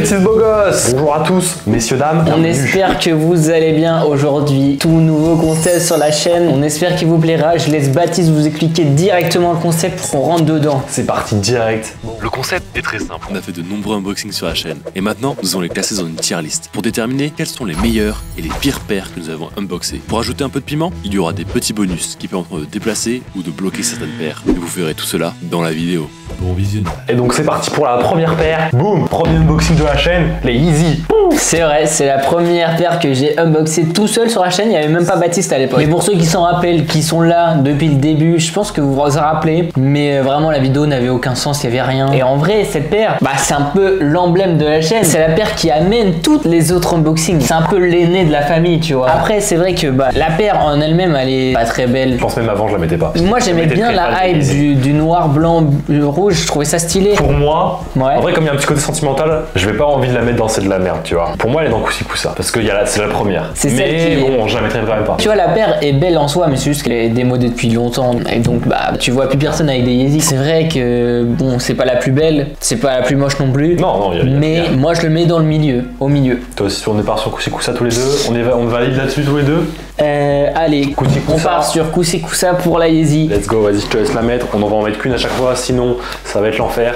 les petits beaux gosses. Bonjour à tous, messieurs, dames. On espère que vous allez bien aujourd'hui. Tout nouveau concept sur la chaîne. On espère qu'il vous plaira. Je laisse Baptiste vous expliquer directement le concept pour qu'on rentre dedans. C'est parti direct. Le concept est très simple. On a fait de nombreux unboxings sur la chaîne. Et maintenant, nous allons les classer dans une tier list pour déterminer quels sont les meilleurs et les pires paires que nous avons unboxés. Pour ajouter un peu de piment, il y aura des petits bonus qui permettront de déplacer ou de bloquer certaines paires. Et vous verrez tout cela dans la vidéo. Bon visionnage. Et donc c'est parti pour la première paire. Boum, premier unboxing de la chaîne, les Yeezy. C'est vrai, c'est la première paire que j'ai unboxée tout seul sur la chaîne. Il n'y avait même pas Baptiste à l'époque. Mais pour ceux qui s'en rappellent, qui sont là depuis le début, je pense que vous vous en rappelez. Mais vraiment, la vidéo n'avait aucun sens, il n'y avait rien. Et en vrai, cette paire, c'est un peu l'emblème de la chaîne. C'est la paire qui amène toutes les autres unboxings. C'est un peu l'aîné de la famille, tu vois. Après, c'est vrai que la paire en elle-même, elle est pas très belle. Je pense même avant, je la mettais pas. Moi, j'aimais bien la hype du noir, blanc, rouge. Je trouvais ça stylé. Pour moi, ouais. En vrai, comme il y a un petit côté sentimental, je vais pas envie de la mettre dans C'est de la merde, tu vois. Pour moi, elle est dans Koussi Koussa parce que c'est la première. C'est mais celle qui... bon, je la mettrai quand même pas. Tu vois, la paire est belle en soi, mais c'est juste qu'elle est démodée depuis longtemps. Et donc, tu vois plus personne avec des Yeezy. C'est vrai que, bon, c'est pas la plus belle, c'est pas la plus moche non plus. Non, mais moi, je le mets dans le milieu, au milieu. Toi aussi, on part sur Koussi Koussa tous les deux. On valide là-dessus tous les deux. Allez, on part sur Koussi Koussa pour la Yeezy. Let's go, vas-y, je te laisse la mettre. On en va en mettre qu'une à chaque fois, sinon ça va être l'enfer.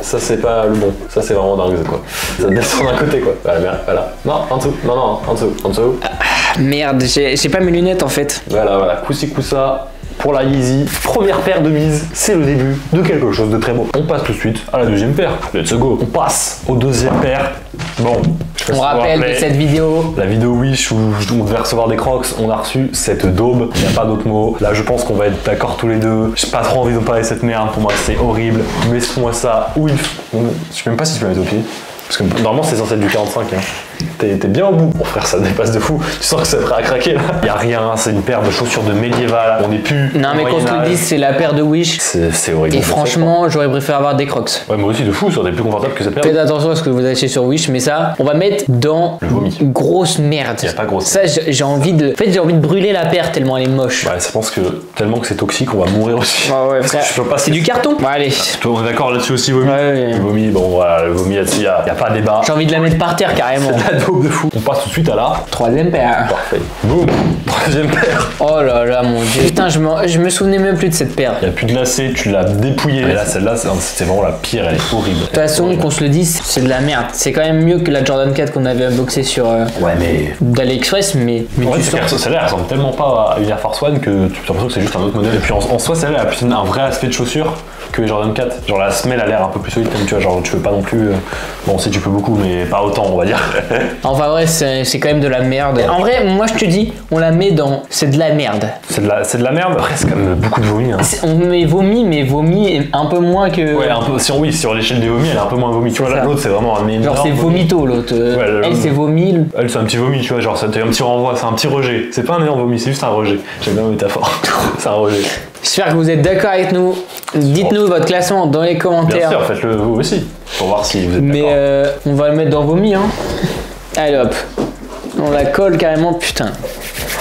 Ça c'est pas le bon, ça c'est vraiment dingue quoi. Ça descend d'un côté quoi. Voilà. Non, en dessous, non, en dessous. Merde, j'ai pas mes lunettes en fait. Voilà, Koussi Koussa pour la Yeezy. Première paire de mise, c'est le début de quelque chose de très beau. On passe tout de suite à la deuxième paire. Let's go. On passe aux deuxième paire. Bon, on rappelle de cette vidéo. La vidéo Wish où on devait recevoir des crocs, on a reçu cette daube, il n'y a pas d'autre mot. Là je pense qu'on va être d'accord tous les deux. J'ai pas trop envie de parler de cette merde, pour moi c'est horrible. Mets-moi ça où il faut. Je sais même pas si je peux mettre au pied. Parce que normalement c'est censé être du 45 hein. T'es bien au bout. Mon frère ça dépasse de fou. Tu sens que c'est prêt à craquer là. Y'a rien, c'est une paire de chaussures de médiéval. On est plus. Non mais qu'on se le dise, c'est la paire de Wish. C'est horrible. Et franchement, j'aurais préféré avoir des crocs. Ouais moi aussi de fou, ça aurait été plus confortable que cette paire. Faites attention à ce que vous achetez sur Wish, mais ça, on va mettre dans le vomi. Grosse merde. Y'a pas grosse. Ça j'ai envie de. En fait j'ai envie de brûler la paire tellement elle est moche. Ouais, je pense que tellement que c'est toxique, on va mourir aussi. Ouais, c'est du carton. Bon, allez. Toi on est d'accord là-dessus aussi, vomi. Ouais. Le vomi, bon voilà, le vomi là-dessus, y a pas de débat. J'ai envie de la mettre par terre carrément. C'est de la daube de fou. On passe tout de suite à la troisième paire. Parfait. Boum. Troisième paire. Oh là là mon dieu. Putain, je me souvenais même plus de cette paire. Il n'y a plus de lacets, tu l'as dépouillée. Et là, celle-là, c'était vraiment la pire, elle est horrible. De toute façon, qu'on se le dise, c'est de la merde. C'est quand même mieux que la Jordan 4 qu'on avait unboxée sur ouais, mais d'AliExpress, mais ouais, tu sens... celle-là, elle ressemble tellement pas à une Air Force One que tu as l'impression que c'est juste un autre modèle. Et puis en soi, celle-là, elle a plus un vrai aspect de chaussure que les Jordan 4. Genre la semelle a l'air un peu plus solide, comme tu vois, genre tu peux pas non plus. Bon, si tu peux beaucoup, mais pas autant, on va dire. Enfin, vrai, c'est quand même de la merde. En vrai, moi je te dis, on la met dans. C'est de la merde. C'est de la merde. Après, c'est quand même beaucoup de vomi. Hein. On met vomi, mais vomi un peu moins que. Ouais, un peu. Sur l'échelle des vomis, elle est un peu moins vomi. Tu vois, là, l'autre, c'est vraiment un énorme. Genre, c'est vomito l'autre. Ouais, elle, c'est vomi. Elle, c'est un petit vomi, tu vois. Genre, c'est un petit renvoi, c'est un petit rejet. C'est pas un énorme vomi, c'est juste un rejet. J'aime bien la métaphore. C'est un rejet. J'espère que vous êtes d'accord avec nous. Dites-nous votre classement dans les commentaires. Bien sûr, faites-le vous aussi. Pour voir si vous êtes d'accord. Mais on va le mettre dans vomi, hein. Allez hop. On la colle carrément, putain.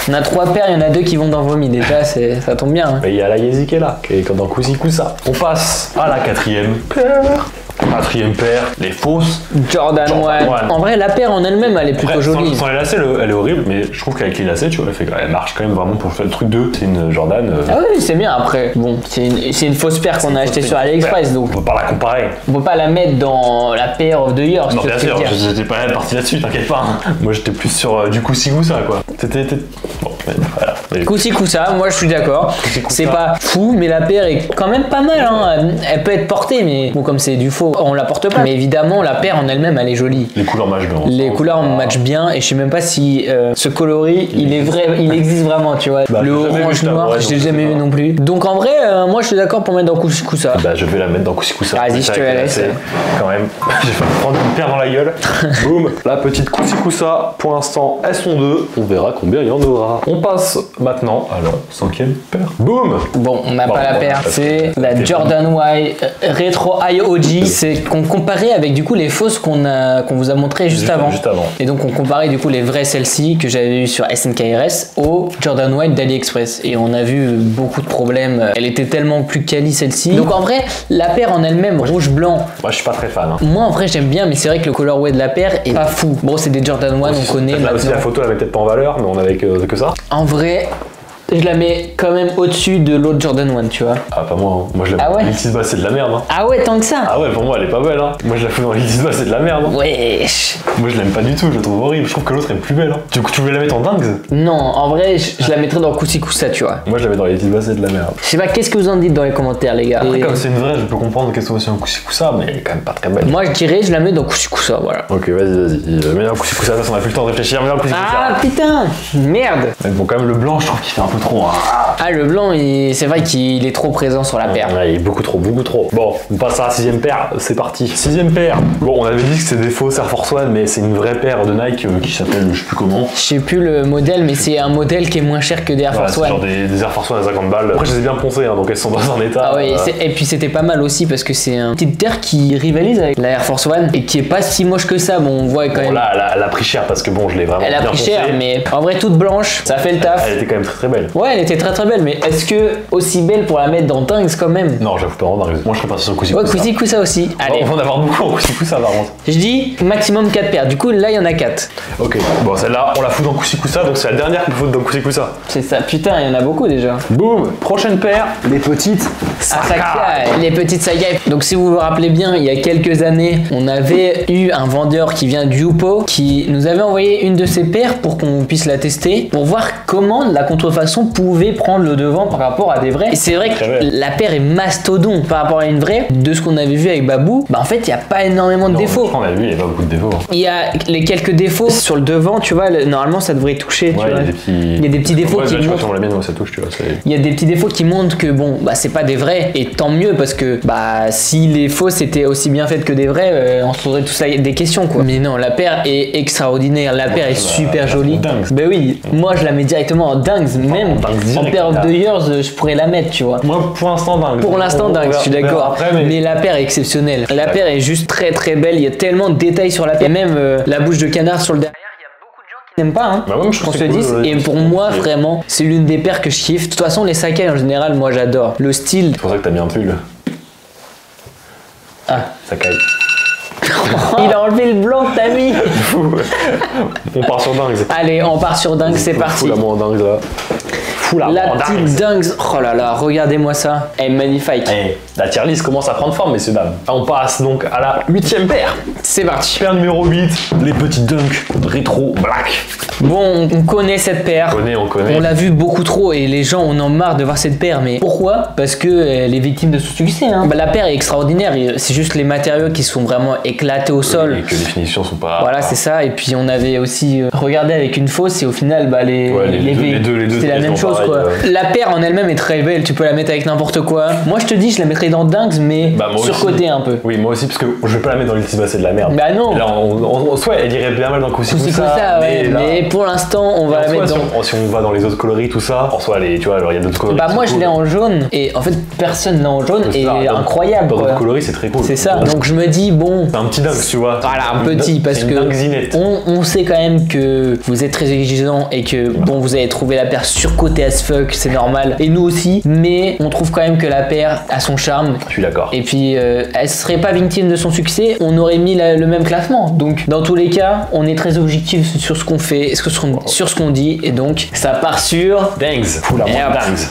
On a 3 paires, il y en a 2 qui vont dans vomi. Déjà, ça tombe bien. Hein. Il y a la Yeezy qui est là, qui est comme dans Koussi Koussa. On passe à la quatrième paire. Quatrième paire, les fausses Jordan 1. En vrai, la paire en elle-même, elle est plutôt jolie. Sans les lacets, elle est horrible, mais je trouve qu'avec les lacets, tu vois, elle marche quand même vraiment pour faire le truc 2. C'est une Jordan. Ah oui, c'est bien après. Bon, c'est une fausse paire qu'on a achetée sur AliExpress, donc. On peut pas la comparer. On peut pas la mettre dans la paire of the year. Non, bien sûr, j'étais pas parti là-dessus, t'inquiète pas. Moi, j'étais plus sur du Koussi Koussa, quoi. Bon, voilà. Koussi Koussa, moi je suis d'accord. C'est pas fou, mais la paire est quand même pas mal. Hein. Elle peut être portée, mais bon, comme c'est du faux, on la porte pas. Mais évidemment, la paire en elle-même, elle est jolie. Les couleurs matchent bien. Les couleurs matchent bien, et je sais même pas si ce coloris, il existe vraiment, tu vois. Le orange noir, je l'ai jamais vu non plus. Donc en vrai, moi je suis d'accord pour mettre dans Koussi Koussa. Bah, je vais la mettre dans Koussi Koussa. Vas-y, je te la laisse. Quand même, je vais prendre une paire dans la gueule. Boum, la petite Koussi Koussa. Pour l'instant, elles sont 2. On verra combien il y en aura. On passe maintenant à la 5e paire. Boum. Bon, on n'a Bon, pas la bon, paire, parce c'est que- la Jordan White Retro High OG. C'est qu'on comparait avec du coup les fausses qu'on vous a montré juste avant. Juste avant. Et donc on comparait du coup les vraies celles-ci que j'avais eues sur SNKRS aux Jordan White d'AliExpress. Et on a vu beaucoup de problèmes. Elle était tellement plus quali celle-ci. Donc en vrai, la paire en elle-même, rouge-blanc, Moi je suis pas très fan. Hein. moi en vrai j'aime bien, mais c'est vrai que le colorway de la paire est pas fou. Bon, c'est des Jordan 1, on connaît Là aussi la maintenant. photo elle met peut-être pas en valeur, mais on avait que ça. En vrai, je la mets quand même au-dessus de l'autre Jordan 1, tu vois. Ah pas moi, hein. Moi je l'aime. Ah ouais L'X bas c'est de la merde. Hein. Ah ouais, tant que ça. Ah ouais, pour moi elle est pas belle. Hein. Moi je la fais dans l'X bas c'est de la merde. Hein. Wesh. Moi je l'aime pas du tout, je la trouve horrible. Je trouve que l'autre est plus belle. Hein. Tu voulais la mettre en dingue? Non, en vrai, je la mettrais dans Kusa, tu vois. Moi je la mets dans l'X bas c'est de la merde. Je sais pas, qu'est-ce que vous en dites dans les commentaires, les gars. Après Et comme c'est une vraie, je peux comprendre qu'elle soit aussi en Kusa, mais elle est quand même pas très belle. moi, je dirais, je la mets dans Kusa, voilà. Ok, vas-y. Mets dans Kusa, on a plus le temps de réfléchir. Mets dans Kusa. Ah putain, merde. Mais bon, quand même, le blanc, je trouve qu'il fait un peu trop. Hein. Ah, le blanc, c'est vrai qu'il est trop présent sur la paire. Ouais, il est beaucoup trop. Bon, on passe à la 6ème paire, c'est parti. 6ème paire. Bon, on avait dit que c'était des fausses Air Force One, mais c'est une vraie paire de Nike qui s'appelle, je sais plus comment. Je sais plus le modèle, mais c'est un modèle qui est moins cher que des Air Voilà, Force c'est One. genre des Air Force One à 50 balles. Après, je les ai bien poncées, hein, donc elles sont dans un état. Ah oui, et puis c'était pas mal aussi parce que c'est un petit terre qui rivalise avec la Air Force One et qui est pas si moche que ça. Bon, on voit quand Bon, même. là, elle a pris cher parce que bon, je l'ai vraiment Elle a bien pris poncée. cher, mais en vrai, toute blanche, ça fait le taf. Elle était quand même très très belle. Ouais, elle était très très belle, mais est-ce que aussi belle pour la mettre dans Tanks quand même? Non, j'avoue pas vraiment dingue. Moi, je serais parti sur Kusa. Ouais, Kusa aussi. Allez, On va en avoir beaucoup en Kusa par contre. je dis maximum 4 paires. Du coup, là, il y en a 4. Ok, bon, celle-là, on la fout dans Kusa, donc c'est la dernière qu'il faut dans Kusa. C'est ça. Putain, il y en a beaucoup déjà. Boum, prochaine paire, les petites Asaka, les petites Sakai. Donc si vous vous rappelez bien, il y a quelques années, on avait eu un vendeur qui vient d'Yupo qui nous avait envoyé une de ses paires pour qu'on puisse la tester, pour voir comment la contrefaçon pouvait prendre le devant par rapport à des vrais. Et c'est vrai que Très belle. la paire est mastodon par rapport à une vraie. De ce qu'on avait vu avec Babou, bah en fait, il n'y a pas énormément de défauts. On a vu, il y a pas beaucoup de défauts. Hein. Il y a les quelques défauts sur le devant, tu vois, normalement ça devrait toucher. Ouais, tu vois. il y a des petits défauts ouais, qui je crois que montrent. sur la mienne, moi, ça touche, tu vois. Il y a des petits défauts qui montrent que bon, bah c'est pas des vrais et tant mieux parce que bah si les fausses étaient aussi bien faites que des vrais, on se poserait tous des questions quoi. Mais non, la paire est extraordinaire, la paire est super jolie. dingue. Ben oui, moi je la mets directement en dingue, même dingue en direct, pair of là. the years, je pourrais la mettre, tu vois. Moi, pour l'instant, dingue. Pour l'instant dingue, je suis On verra d'accord. après, mais... Mais la paire est exceptionnelle. La paire est juste très très belle, il y a tellement de détails sur la paire. Et même la bouche de canard sur le derrière, il y a beaucoup de gens qui n'aiment pas hein. Bah ouais, moi, je Qu'on trouve se que c'est dise, cool, et ouais. pour moi vraiment c'est l'une des paires que je kiffe. De toute façon les Sakai en général moi j'adore. Le style. C'est pour ça que t'as mis un pull. Ah. Ça caille. Il a enlevé le blanc que t'as mis. On part sur dingue. Allez on part sur dingue, c'est parti. Fous la main en dingue là. Fous la main La en dingue. petite dingue. Oh là là, regardez-moi ça. Elle est magnifique. Allez, la tier list commence à prendre forme, messieurs dames. On passe donc à la 8ème paire. C'est parti. Paire numéro 8, les petites Dunk rétro black. Bon, on connaît cette paire. On connaît. On l'a vu beaucoup trop et les gens en ont marre de voir cette paire. Mais pourquoi? Parce que elle est victime de son succès. Hein. Bah, la paire est extraordinaire. C'est juste les matériaux qui sont vraiment éclatés au sol. Et que les finitions sont pas. Voilà, c'est ça. Et puis on avait aussi regardé avec une fausse et au final, bah, les deux c'est la même sont chose pareils, quoi. ouais. La paire en elle-même est très belle. Tu peux la mettre avec n'importe quoi. Moi, je te dis, je la mettrais dans Dingues, mais Bah, moi surcotée aussi. un peu. Oui, moi aussi, parce que je vais pas la mettre dans l'ultime, c'est de la merde. Bah non. Et là, soit elle irait bien mal dans Kusa, C'est ça, ouais. là- Mais pour l'instant, on va la en mettre soi, dans. si on va dans les autres coloris, tout ça, en soi, tu vois, alors il y a d'autres coloris. Bah qui moi sont je l'ai cool. en jaune et en fait personne l'a en jaune C'est et ça, dans- incroyable Dans quoi. d'autres coloris, c'est très cool. C'est ça. Donc je me dis bon, C'est un petit dingue, tu vois. voilà un petit parce C'est une que dinguezinette. on sait quand même que vous êtes très exigeant et que bon vous avez trouvé la paire surcotée as fuck, c'est normal et nous aussi, mais on trouve quand même que la paire a son charme. Je suis d'accord. Et puis, elle serait pas victime de son succès, on aurait mis le même classement. Donc, dans tous les cas, on est très objectif sur ce qu'on fait, sur ce qu'on dit, et donc, ça part sur. Dingues. Fous la Et main hop. dingues.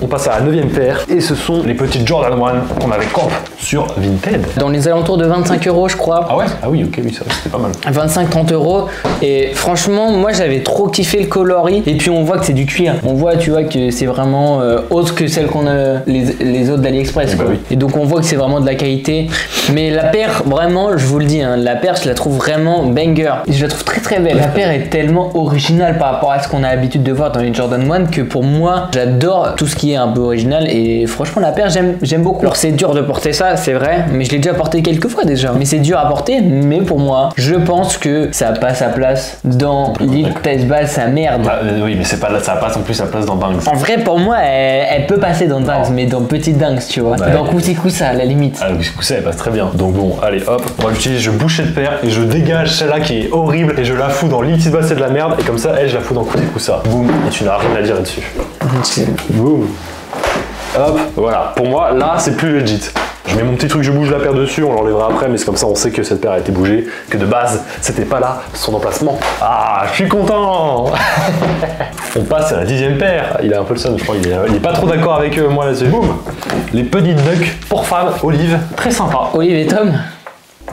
On passe à la 9ème paire et ce sont les petites Jordan 1 qu'on avait camp sur Vinted. Dans les alentours de 25 € je crois. Ah ouais? Ah oui, ok, oui, ça c'était pas mal. 25-30 €. Et franchement, moi j'avais trop kiffé le coloris. Et puis on voit que c'est du cuir. On voit, tu vois, que c'est vraiment autre que celle qu'on a, les autres d'AliExpress. Bah quoi. oui. Et donc on voit que c'est vraiment de la qualité. Mais la paire, vraiment, je vous le dis, hein, la paire, je la trouve vraiment banger. Je la trouve très très belle. La paire est tellement originale par rapport à ce qu'on a l'habitude de voir dans les Jordan 1 que pour moi, j'adore tout ce qui est un peu original. Et franchement, la paire, j'aime beaucoup. Alors c'est dur de porter ça. c'est vrai, mais je l'ai déjà porté quelques fois déjà. Mais c'est dur à porter, mais pour moi, je pense que ça a pas sa place dans Lil Testball, sa merde. Bah, oui, mais c'est pas là, ça passe en plus sa place dans Dingues. En vrai, pour moi, elle peut passer dans Dingues, mais dans Petite Dingues, tu vois. Ouais. Dans Koussikussa, à la limite. Ah, du coup, ça, elle passe très bien. Donc bon, allez, hop, on va l'utiliser, je bouge cette paire et je dégage celle-là qui est horrible et je la fous dans Lil Testball, c'est de la merde, et comme ça, elle, je la fous dans Koussikussa. Boum, et tu n'as rien à dire là-dessus. Boum. Hop, voilà. Pour moi, là, c'est plus legit. Je mets mon petit truc, je bouge la paire dessus, on l'enlèvera après, mais c'est comme ça, on sait que cette paire a été bougée, que de base, c'était pas là, son emplacement. Ah, je suis content. On passe à la 10e paire. Il a un peu le seum, je crois, il est pas trop d'accord avec moi là-dessus. Boum. Les petites ducks pour femmes, olive, très sympa. Olive et Tom.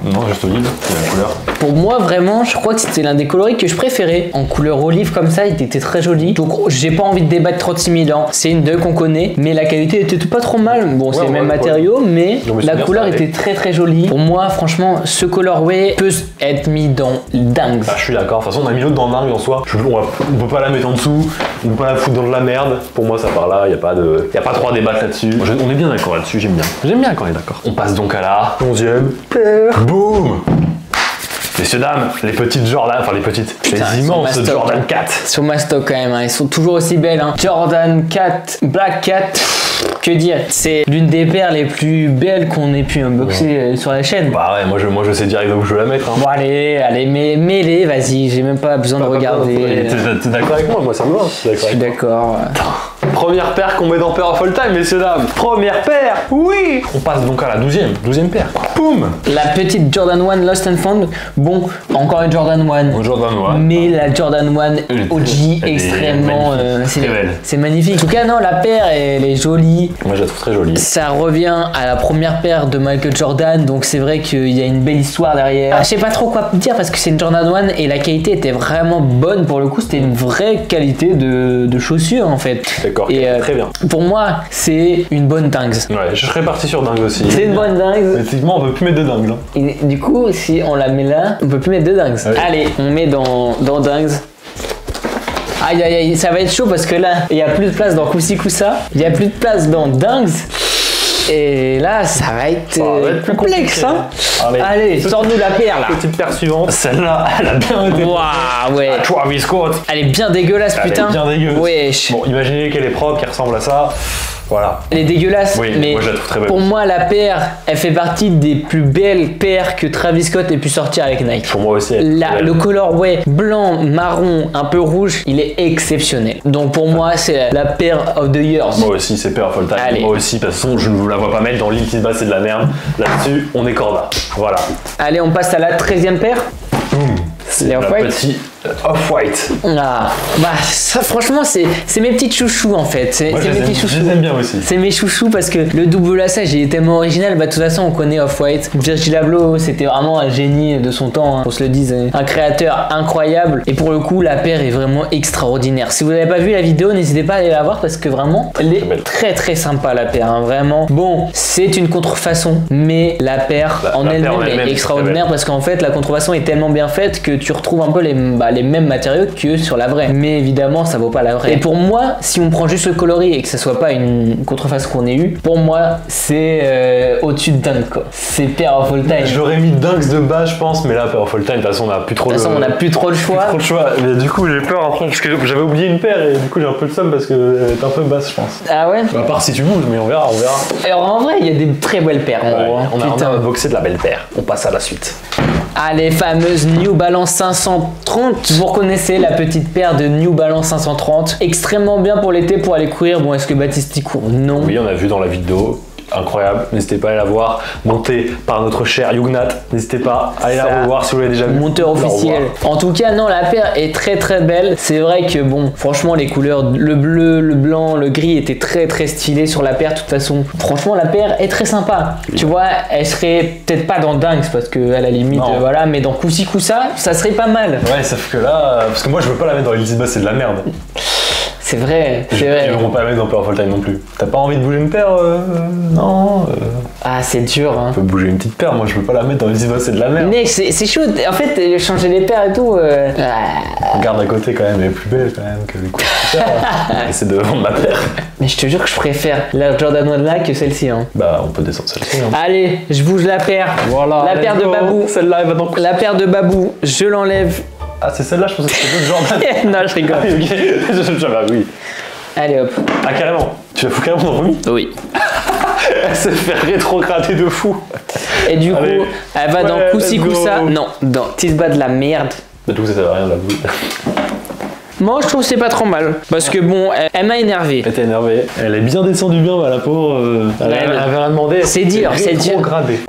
Non, juste olive, c'est la couleur. Pour moi, vraiment, je crois que c'était l'un des coloris que je préférais. En couleur olive comme ça, il était très joli. Donc, j'ai pas envie de débattre 36 000 ans. C'est une duck qu'on connaît, mais la qualité était pas trop mal. Bon, c'est les mêmes matériaux, mais la couleur était très très jolie. Pour moi, franchement, ce colorway peut être mis dans Dingues. Ah, je suis d'accord. De toute façon, on a mis l'autre dans Dingues en soi. On peut pas la mettre en dessous, on peut pas la foutre dans de la merde. Pour moi, ça part là, y a pas trop à débattre là-dessus. On est bien d'accord là-dessus, j'aime bien. J'aime bien quand on est d'accord. On passe donc à la 11e paire. Boum. Messieurs, dames, les petites Jordan, enfin les petites, Putain, les immenses Jordan 4. Sur ma stock quand même, hein. Elles sont toujours aussi belles. Hein. Jordan 4, Black 4, que dire, c'est l'une des paires les plus belles qu'on ait pu unboxer sur la chaîne. Bah ouais, moi je sais direct où je vais la mettre. Hein. Bon allez, mets-les, vas-y, j'ai même pas besoin de regarder. T'es d'accord avec moi? Moi ça me va. Je suis d'accord. Première paire qu'on met dans Pair of All Time, messieurs, dames. Première paire, oui. On passe donc à la 12e paire. Boum. La petite Jordan 1 Lost and Found. Bon, encore une Jordan 1. Jordan 1. Mais la Jordan 1 OG extrêmement... c'est magnifique. En tout cas, non, la paire, elle est jolie. Moi, je la trouve très jolie. Ça revient à la première paire de Michael Jordan, donc c'est vrai qu'il y a une belle histoire derrière. Je sais pas trop quoi dire parce que c'est une Jordan 1 et la qualité était vraiment bonne pour le coup. C'était une vraie qualité de chaussure en fait. D'accord, et très bien. Pour moi, c'est une bonne Dingues. Ouais, je serais parti sur Dingues aussi. C'est une bonne Dingues. Effectivement, on peut plus mettre de Dingues. Hein. Et du coup, si on la met là, on peut plus mettre de Dingues. Ouais. Allez, on met dans Dingues. Aïe aïe aïe, ça va être chaud parce que là, il n'y a plus de place dans Koussikussa, il n'y a plus de place dans Dingues. Et là, ça va être plus complexe, hein. Allez, sors-nous la paire là. Petite paire suivante. Celle-là, elle a bien été. Waouh, ouais. Travis Scott. Elle est bien dégueulasse, putain. Elle est bien dégueulasse. Wesh. Bon, imaginez qu'elle est propre, qu'elle ressemble à ça. Voilà. Elle est dégueulasse, oui, mais moi je la trouve très belle. Pour moi, la paire, elle fait partie des plus belles paires que Travis Scott ait pu sortir avec Nike. Pour moi aussi. Le colorway blanc, marron, un peu rouge, il est exceptionnel. Donc pour moi, c'est la paire of the years. Moi aussi, c'est Pair of All Time. Allez. Moi aussi, de toute façon, je ne vous la vois pas mettre dans Lil Testball, c'est de la merde. Là-dessus, on est corda. Voilà. Allez, on passe à la 13e paire. C'est Les la Off-White. petite Off-White. Ah, bah ça franchement c'est mes petites chouchous en fait. C'est Moi, mes petits chouchous. je les aime bien aussi. C'est mes chouchous parce que le double lassage il est tellement original. Bah de toute façon on connaît Off-White. Virgil Abloh c'était vraiment un génie de son temps, hein, qu'on se le dise. Un créateur incroyable. Et pour le coup la paire est vraiment extraordinaire. Si vous n'avez pas vu la vidéo, n'hésitez pas à aller la voir parce que vraiment elle est très très sympa la paire. Hein, vraiment. Bon, c'est une contrefaçon, mais la paire en elle-même est extraordinaire parce qu'en fait la contrefaçon est tellement bien faite que tu retrouves un peu les mêmes matériaux que sur la vraie. Mais évidemment, ça vaut pas la vraie. Et pour moi, si on prend juste le coloris et que ça soit pas une contrefaçon qu'on ait eu, pour moi, c'est au-dessus de Dingues quoi. C'est Pair of All Time. J'aurais mis Dingues de base, je pense, mais là, Pair of All Time, de toute façon, on a plus trop De toute façon, on a plus trop le choix. Trop le choix. Mais du coup, j'ai peur après, parce que j'avais oublié une paire et du coup, j'ai un peu le seum parce qu'elle est un peu basse, je pense. Ah ouais? À part si tu bouges, mais on verra. Alors en vrai, il y a des très belles paires. On a unboxé de la belle paire. On passe à la suite. Ah, les fameuses New Balance 530. Vous reconnaissez la petite paire de New Balance 530. Extrêmement bien pour l'été pour aller courir. Bon, est-ce que Baptiste y court? Non. Oui, on a vu dans la vidéo. Incroyable, n'hésitez pas à aller la voir, montée par notre cher Yugnat, n'hésitez pas à aller la revoir si vous l'avez déjà vu. Monteur officiel. En tout cas, non, la paire est très très belle. C'est vrai que bon, franchement, les couleurs, le bleu, le blanc, le gris étaient très très stylés sur la paire. De toute façon, franchement, la paire est très sympa. Oui. Tu vois, elle serait peut-être pas dans Dingues parce que à la limite, voilà, mais dans Koussikussa, ça serait pas mal. Ouais, sauf que là, parce que moi je veux pas la mettre dans Lil Testball, c'est de la merde. C'est vrai, c'est Ils vrai. vont pas la mettre dans Powerful Time non plus. T'as pas envie de bouger une paire Non. Ah, c'est dur, hein. On peut bouger une petite paire, moi je peux pas la mettre dans les c'est de la merde. Mec, c'est chaud. En fait, changer les paires et tout. Regarde à côté quand même, elle est plus belle quand même que les coups de paire. Essaie de vendre ma paire. Mais je te jure que je préfère la Jordan 1 là que celle-ci. Hein. Bah, on peut descendre celle-ci. Hein. Allez, je bouge la paire. Voilà. La paire de Babou. Celle-là, elle va dans. La paire de Babou, je l'enlève. Ah, c'est celle-là, je pensais que c'était d'autres Jordan. Non, je rigole. Ah, oui, ok. Bah oui. Allez hop. Ah, carrément. Tu la fous carrément dans le vomi. Oui. Elle s'est fait rétrograder de fou. Et du Allez. coup, elle va dans Ouais, Koussi let's go. Koussa. Non, dans Tisba de la merde. Bah, du coup, ça sert à rien de la bouger. Moi, je trouve que c'est pas trop mal. Parce que bon, elle m'a énervé. Elle était énervée. Elle est bien descendue bien, bah, la pauvre. Elle avait rien demandé. C'est dur, c'est dur. Rétrogradée.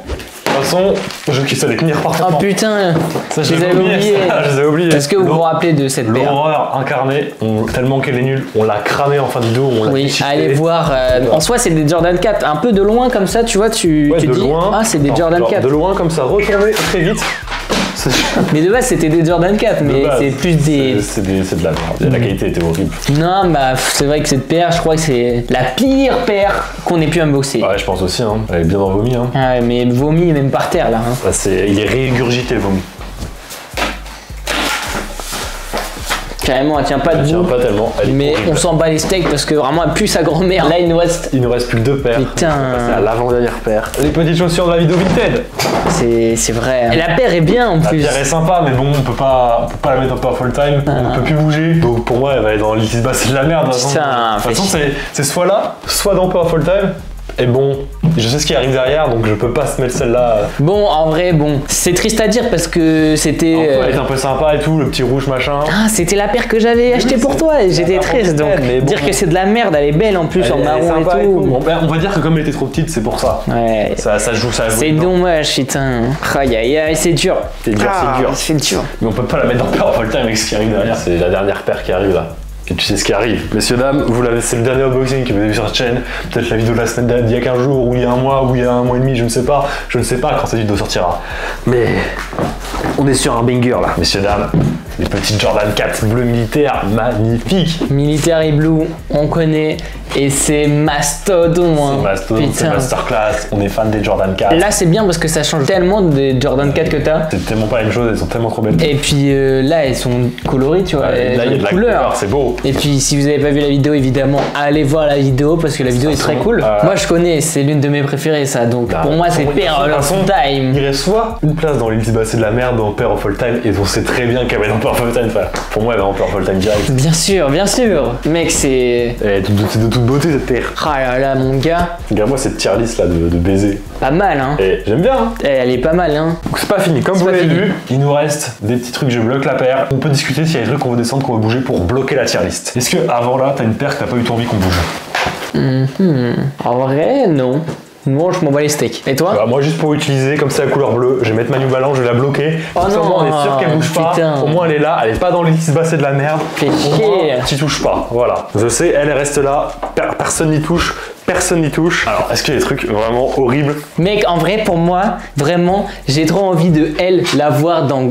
De toute façon, je kiffe les tenir Oh parfaitement. putain, Ça, je les avais oubliés. Je les avais oubliés. Est-ce que vous vous rappelez de cette paire? L'horreur incarnée, tellement qu'elle est nulle, on l'a cramée en fin de vidéo, on l'a Oui, déchiquetée. allez voir. En soi, c'est des Jordan 4. Un peu de loin comme ça, tu vois, tu Ouais, te de dis, loin. ah, c'est des Non, Jordan genre, 4. De loin comme ça, retourner très vite. Mais de base, c'était des Jordan 4, mais De base, c'est plus des. C'est de la merde. La qualité était horrible. Non, bah, c'est vrai que cette paire, je crois que c'est la pire paire qu'on ait pu unboxer. Ouais, je pense aussi, hein. Elle est bien dans le vomi, hein. Ah ouais, mais vomi même par terre là. Hein. Bah, il est régurgité le vomi. Carrément, elle tient pas Elle tient debout. pas tellement. Elle est Mais horrible. on s'en bat les steaks parce que vraiment elle pue sa grand-mère. Là, il nous reste. Il nous reste plus que 2 paires. Putain. On va passer à l'avant-dernière paire. Les petites chaussures de la vidéo Vinted. C'est vrai. Et la paire est bien en La plus. pierre est sympa, mais bon, on peut pas la mettre en Powerful Time. On peut plus bouger. Donc pour moi, elle va aller dans l'Itis Bass, c'est de la merde. De toute façon. Putain, De toute façon, c'est soit là, soit dans Powerful Time. Et bon, je sais ce qui arrive derrière, donc je peux pas se mettre celle-là. Bon, en vrai, bon, c'est triste à dire parce que c'était. Elle est un peu sympa et tout, le petit rouge machin. Ah, c'était la paire que j'avais achetée pour toi et j'étais la triste. Donc, mais bon. dire que c'est de la merde, elle est belle en plus en Elle est marron sympa et tout. Bon, ben, on va dire que comme elle était trop petite, c'est pour ça. Ouais. Ça joue, ça joue. C'est dommage, putain. Aïe aïe aïe, c'est dur. C'est dur, c'est dur. C'est dur. Mais on peut pas la mettre dans Powerful Time avec ce qui arrive derrière. C'est la dernière paire qui arrive là. Et tu sais ce qui arrive. Messieurs, dames, c'est le dernier unboxing que vous avez vu sur la chaîne. Peut-être la vidéo de la semaine d'il y a 15 jours, ou il y a un mois, ou il y a un mois et demi, je ne sais pas. Je ne sais pas quand cette vidéo sortira. Mais on est sur un banger là. Messieurs, dames, les petites Jordan 4 bleu militaire, magnifiques. Military Blue, on connaît. Et c'est mastodon. Hein. C'est Mastodon, c'est Putain. Masterclass, on est fan des Jordan 4. Là, c'est bien parce que ça change tellement des Jordan 4 que t'as. C'est tellement pas la même chose, elles sont tellement trop belles. Et puis là, elles sont colorées, tu vois. Elles Là, il y a ont de une la couleur. couleur, c'est beau. Et puis, si vous n'avez pas vu la vidéo, évidemment, allez voir la vidéo parce que la vidéo est très cool. Moi, je connais, c'est l'une de mes préférées, ça. Donc, Bah, pour moi, c'est de toute paire of façon, time. Il reste soit une place dans l'Elite Bass, c'est de la merde dans Pair of All Time, et on sait très bien qu'elle va être dans Pair of All Time. Enfin, pour moi, elle va dans Pair of All Time direct. Bien sûr, bien sûr. Mec, c'est. Elle est de toute beauté cette paire. Ah là là, mon gars. Regarde-moi cette tier list là de baiser. Pas mal, hein. Et j'aime bien. Hein. Elle est pas mal, hein. Donc c'est pas fini. Comme C'est vous pas l'avez fini. vu, il nous reste des petits trucs, je bloque la paire. On peut discuter s'il y a des trucs qu'on veut descendre, qu'on veut bouger pour bloquer la tier list. Est-ce que avant là, t'as une paire que t'as pas eu trop envie qu'on bouge? En vrai, non. Moi, je m'en bats les steaks. Et toi? Bah, moi, juste pour utiliser comme ça la couleur bleue, je vais mettre ma New Balance, je vais la bloquer. Oh Comme ça, au non, moins, on est sûr qu'elle bouge pas. putain. Au moins, elle est là, elle est pas dans l'Elite Bass, c'est de la merde. Fais Au chier. moins, t'y touches pas. Voilà. Je sais, elle reste là, personne n'y touche. Personne n'y touche. Alors, est-ce qu'il y a des trucs vraiment horribles? Mec, en vrai, pour moi, vraiment, j'ai trop envie de elle la voir dans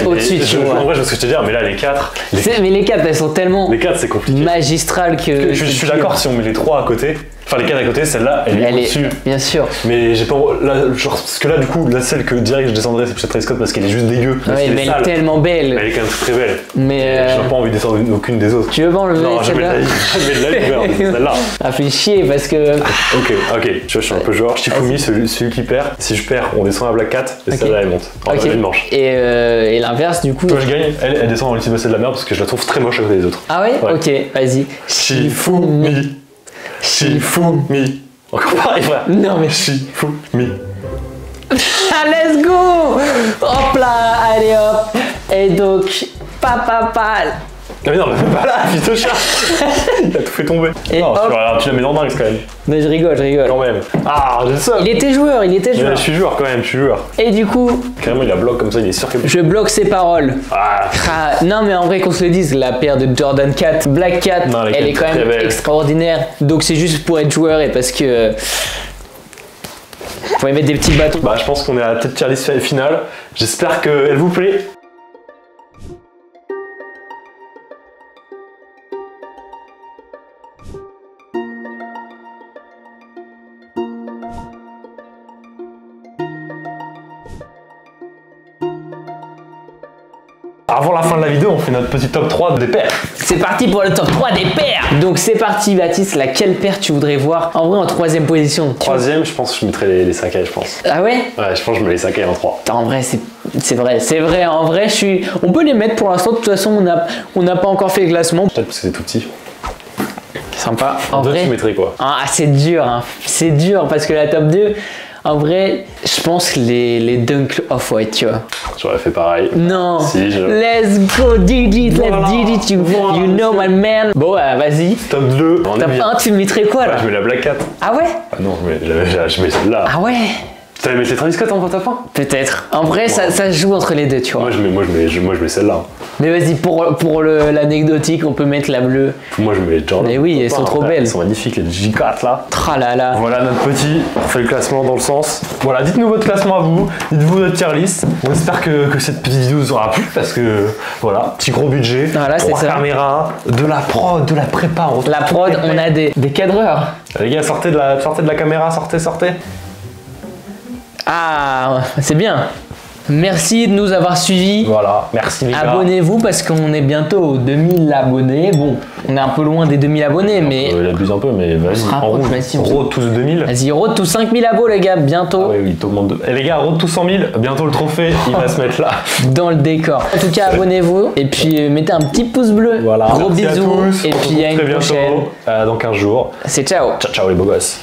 au-dessus, tu vois. En vrai, je vois ce que je te dire, mais là, les 4, Mais les 4, elles sont tellement les 4 c'est compliqué. magistrales que. Je suis d'accord si on met les 3 à côté. Enfin, les 4 à côté, celle-là, elle est au-dessus. Bien sûr. Mais j'ai pas. Là, genre, parce que là, du coup, la celle que direct je descendrais, c'est peut-être Travis Scott parce qu'elle est juste dégueu. Parce Ouais, qu'elle mais elle sale. est tellement belle. Mais elle est quand même très belle. Mais. J'ai pas envie de descendre aucune des autres. Tu veux pas enlever Non, jamais de celle-là? la vie. Jamais de la vie, merde, c'est celle-là. Ah, fait chier parce que. Ok. Tu vois, je suis un peu joueur. Shifumi, celui qui perd. Si je perds, on descend à Black 4 et Ok. celle-là, elle monte. En Ok. une manche. Et l'inverse, du coup. Toi, je gagne. Elle descend dans l'ultime, c'est de la merde parce que je la trouve très moche à côté des autres. Ah ouais? Ouais. Ok, vas-y. Shifumi. Shifumi. Encore pareil, frère. Non, mais. Shifumi. Ah, let's go! Hop là, allez hop! Et donc, papa. Ah mais non, mais pas là, fils de chat. Il a tout fait tomber. Et non, hop. tu la mets dans le quand même. Mais je rigole. Quand même. Ah, j'ai ça. Il était joueur. Je suis joueur quand même, je suis joueur. Et du coup, Carrément, il a bloqué comme ça, il est sûr que. je bloque ses paroles. Ah. Ah, non mais en vrai qu'on se le dise, la paire de Jordan 4, Black 4, Non, les elle est quatre, quand très même belle. extraordinaire. Donc c'est juste pour être joueur et parce que... Faut y mettre des petits bâtons. Bah, je pense qu'on est à la tête tier list finale. J'espère qu'elle vous plaît. Avant la fin de la vidéo, on fait notre petit top 3 des paires. C'est parti pour le top 3 des paires. Donc c'est parti Baptiste, laquelle paire tu voudrais voir en vrai en troisième position? Troisième, je pense que je mettrais les Sakai, je pense. Ah ouais? Ouais, je pense que je mets les Sakai en 3. En vrai c'est vrai, en vrai on peut les mettre pour l'instant, de toute façon on n'a pas encore fait le classement. Peut-être parce que c'est tout petit. Sympa. En En 2, vrai, tu mettrais quoi? ah c'est dur, hein. C'est dur parce que la top 2, en vrai, je pense les Dunk Off-White, tu vois. J'aurais fait pareil. Non. Si, Let's go, Didi, Voilà. let's Didi, you know my man. Bon, vas-y. Top 2. On est Top bien. 1, tu me mettrais quoi là? Je mets la Black Cat. Ah ouais? Ah non, je mets celle-là. Ah ouais? T'avais mis les Travis Scott en top 1? Peut-être. En vrai, ça se joue entre les deux, tu vois. Moi, je mets celle-là. Mais vas-y, pour l'anecdotique, on peut mettre la bleue. Moi, je mets les Jordan. Mais oui, elles sont trop belles. Elles sont magnifiques, les J4 là. Tralala. Voilà notre petit, on fait le classement dans le sens. Voilà, dites-nous votre classement à vous, dites-vous notre tier list. On espère que cette petite vidéo vous aura plu parce que voilà, petit gros budget, Voilà, c'est 3 ça. caméras, de la prod, de la prépa. On retrouve La prod, tout. on a des cadreurs. Les gars, sortez de la caméra, sortez. Ah, c'est bien. Merci de nous avoir suivis. Voilà, merci les gars. Abonnez-vous parce qu'on est bientôt aux 2000 abonnés. Bon, on est un peu loin des 2000 abonnés, mais Il abuse un peu, mais vas-y, rapproche, en route, vas-y, on- road to 2000. vas-y, road to 5000 abos les gars, bientôt. Ah oui, tout le monde. Et les gars, road to 100 000, bientôt le trophée, il va se mettre là. Dans le décor. En tout cas, abonnez-vous et puis mettez un petit pouce bleu. Voilà, Gros merci à bisous tous. et On se puis à retrouve une très prochaine. bientôt, dans 15 jours. C'est ciao. Ciao, ciao les beaux gosses.